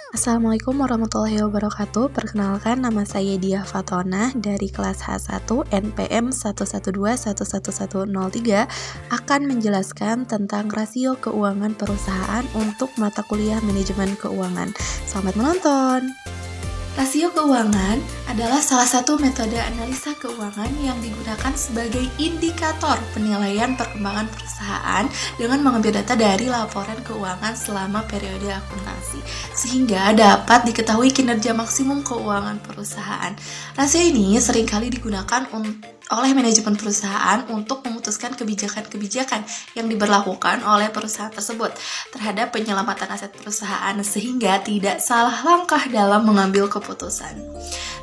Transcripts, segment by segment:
Assalamualaikum warahmatullahi wabarakatuh. Perkenalkan, nama saya Diah Fatona dari kelas H1 NPM 112111103 akan menjelaskan tentang rasio keuangan perusahaan untuk mata kuliah manajemen keuangan. Selamat menonton. Rasio keuangan adalah salah satu metode analisa keuangan yang digunakan sebagai indikator penilaian perkembangan perusahaan dengan mengambil data dari laporan keuangan selama periode akuntansi, sehingga dapat diketahui kinerja maksimum keuangan perusahaan. Rasio ini seringkali digunakan oleh manajemen perusahaan untuk memutuskan kebijakan-kebijakan yang diberlakukan oleh perusahaan tersebut terhadap penyelamatan aset perusahaan sehingga tidak salah langkah dalam mengambil keputusan.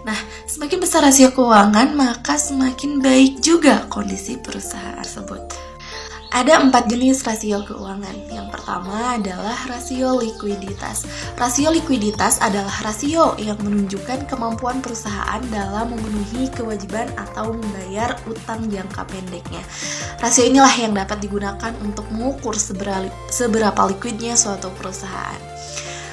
Nah, semakin besar rasio keuangan, maka semakin baik juga kondisi perusahaan tersebut. Ada 4 jenis rasio keuangan. Yang pertama adalah rasio likuiditas. Rasio likuiditas adalah rasio yang menunjukkan kemampuan perusahaan dalam memenuhi kewajiban atau membayar utang jangka pendeknya. Rasio inilah yang dapat digunakan untuk mengukur seberapa likuidnya suatu perusahaan.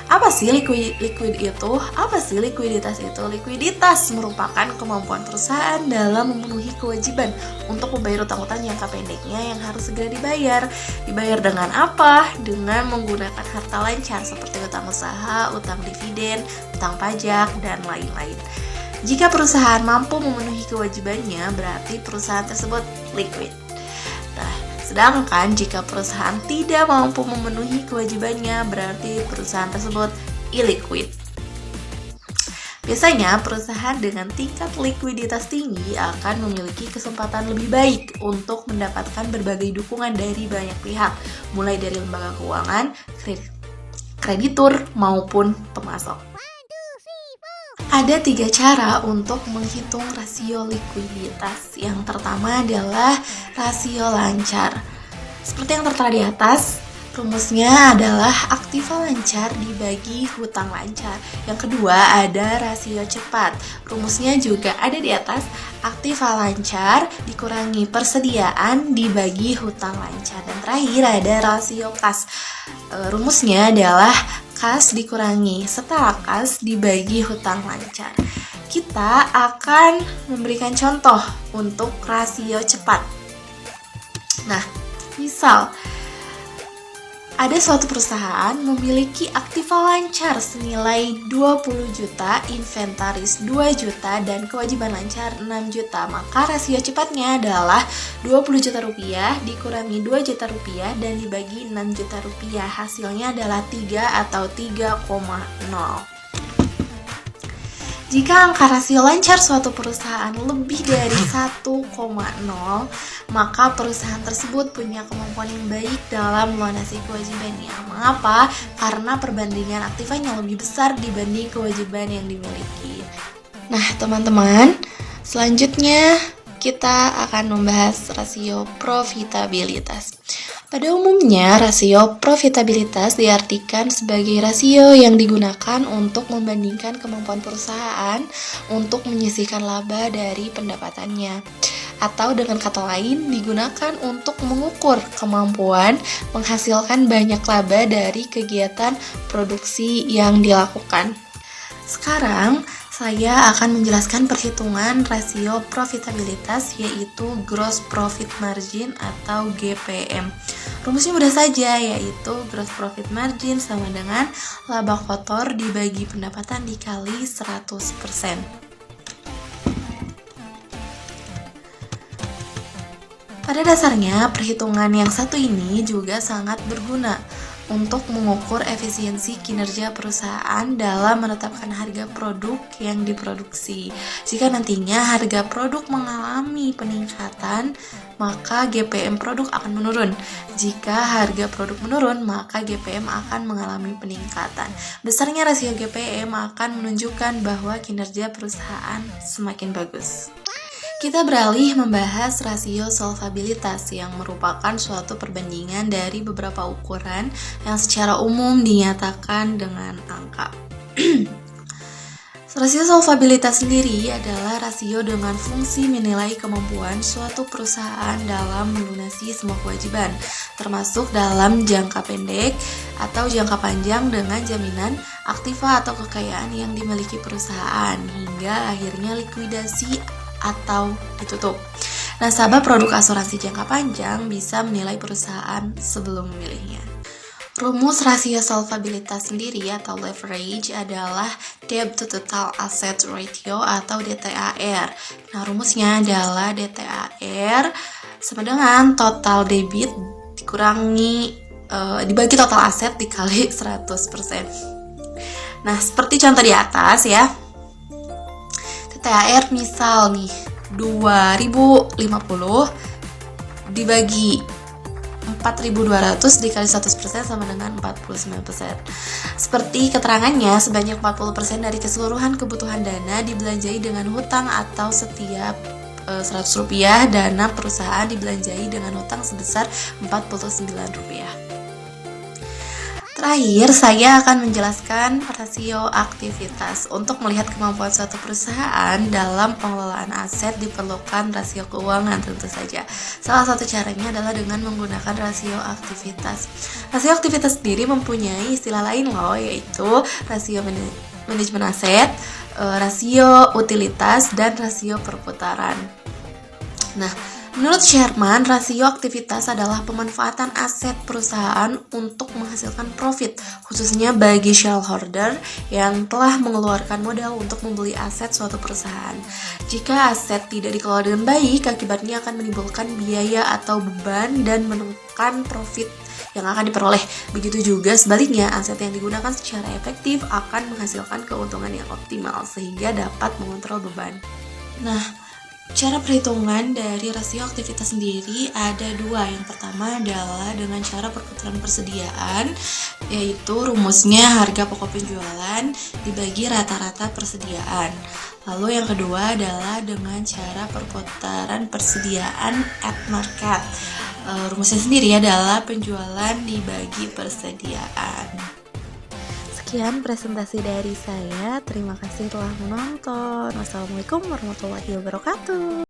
Apa sih likuid itu? Apa sih likuiditas itu? Likuiditas merupakan kemampuan perusahaan dalam memenuhi kewajiban untuk membayar utang-utang jangka pendeknya yang harus segera dibayar. Dibayar dengan apa? Dengan menggunakan harta lancar seperti utang usaha, utang dividen, utang pajak, dan lain-lain. Jika perusahaan mampu memenuhi kewajibannya, berarti perusahaan tersebut liquid. Sedangkan jika perusahaan tidak mampu memenuhi kewajibannya, berarti perusahaan tersebut illiquid. Biasanya perusahaan dengan tingkat likuiditas tinggi akan memiliki kesempatan lebih baik untuk mendapatkan berbagai dukungan dari banyak pihak, mulai dari lembaga keuangan, kreditur, maupun pemasok. Ada 3 cara untuk menghitung rasio likuiditas. Yang pertama adalah rasio lancar. Seperti yang tertera di atas, rumusnya adalah aktiva lancar dibagi hutang lancar. Yang kedua ada rasio cepat. Rumusnya juga ada di atas, aktiva lancar dikurangi persediaan dibagi hutang lancar. Dan terakhir ada rasio kas. Rumusnya adalah kas dikurangi setara kas dibagi hutang lancar. Kita akan memberikan contoh untuk rasio cepat. Nah, misal ada suatu perusahaan memiliki aktiva lancar senilai 20 juta, inventaris 2 juta, dan kewajiban lancar 6 juta. Maka rasio cepatnya adalah 20 juta rupiah dikurangi 2 juta rupiah dan dibagi 6 juta rupiah. Hasilnya adalah 3 atau 3,0. Jika angka rasio lancar suatu perusahaan lebih dari 1,0, maka perusahaan tersebut punya kemampuan yang baik dalam melunasi kewajibannya. Mengapa? Karena perbandingan aktivanya lebih besar dibanding kewajiban yang dimiliki. Nah, teman-teman, selanjutnya kita akan membahas rasio profitabilitas. Pada umumnya, rasio profitabilitas diartikan sebagai rasio yang digunakan untuk membandingkan kemampuan perusahaan untuk menyisihkan laba dari pendapatannya. Atau dengan kata lain, digunakan untuk mengukur kemampuan menghasilkan banyak laba dari kegiatan produksi yang dilakukan. Sekarang, saya akan menjelaskan perhitungan rasio profitabilitas, yaitu gross profit margin atau GPM. Rumusnya mudah saja, yaitu gross profit margin sama dengan laba kotor dibagi pendapatan dikali 100%. Pada dasarnya, perhitungan yang satu ini juga sangat berguna untuk mengukur efisiensi kinerja perusahaan dalam menetapkan harga produk yang diproduksi. Jika nantinya harga produk mengalami peningkatan, maka GPM produk akan menurun. Jika harga produk menurun, maka GPM akan mengalami peningkatan. Besarnya rasio GPM akan menunjukkan bahwa kinerja perusahaan semakin bagus. Kita beralih membahas rasio solvabilitas yang merupakan suatu perbandingan dari beberapa ukuran yang secara umum dinyatakan dengan angka. Rasio solvabilitas sendiri adalah rasio dengan fungsi menilai kemampuan suatu perusahaan dalam melunasi semua kewajiban, termasuk dalam jangka pendek atau jangka panjang dengan jaminan aktiva atau kekayaan yang dimiliki perusahaan hingga akhirnya likuidasi atau ditutup. Nasabah produk asuransi jangka panjang bisa menilai perusahaan sebelum memilihnya. Rumus rasio solvabilitas sendiri atau leverage adalah debt to total asset ratio atau DTAR. Nah, rumusnya adalah DTAR sama dengan total debit dibagi total aset dikali 100%. Nah, seperti contoh di atas ya. DTAR misal nih 2050 dibagi 4.200 dikali 100% sama dengan 49%. Seperti keterangannya, sebanyak 40% dari keseluruhan kebutuhan dana dibelanjai dengan hutang atau setiap Rp100 dana perusahaan dibelanjai dengan hutang sebesar Rp49. Terakhir, saya akan menjelaskan rasio aktivitas. Untuk melihat kemampuan suatu perusahaan dalam pengelolaan aset diperlukan rasio keuangan tentu saja. Salah satu caranya adalah dengan menggunakan rasio aktivitas. Rasio aktivitas sendiri mempunyai istilah lain loh, yaitu rasio manajemen aset, rasio utilitas, dan rasio perputaran. Nah, menurut Sherman, rasio aktivitas adalah pemanfaatan aset perusahaan untuk menghasilkan profit, khususnya bagi shareholder yang telah mengeluarkan modal untuk membeli aset suatu perusahaan. Jika aset tidak dikelola dengan baik, akibatnya akan menimbulkan biaya atau beban dan menekan profit yang akan diperoleh. Begitu juga sebaliknya, aset yang digunakan secara efektif akan menghasilkan keuntungan yang optimal sehingga dapat mengontrol beban. Nah, cara perhitungan dari rasio aktivitas sendiri ada dua. Yang pertama adalah dengan cara perputaran persediaan, yaitu rumusnya harga pokok penjualan dibagi rata-rata persediaan. Lalu yang kedua adalah dengan cara perputaran persediaan at market. Rumusnya sendiri adalah penjualan dibagi persediaan. Sekian presentasi dari saya. Terima kasih telah menonton. Wassalamualaikum warahmatullahi wabarakatuh.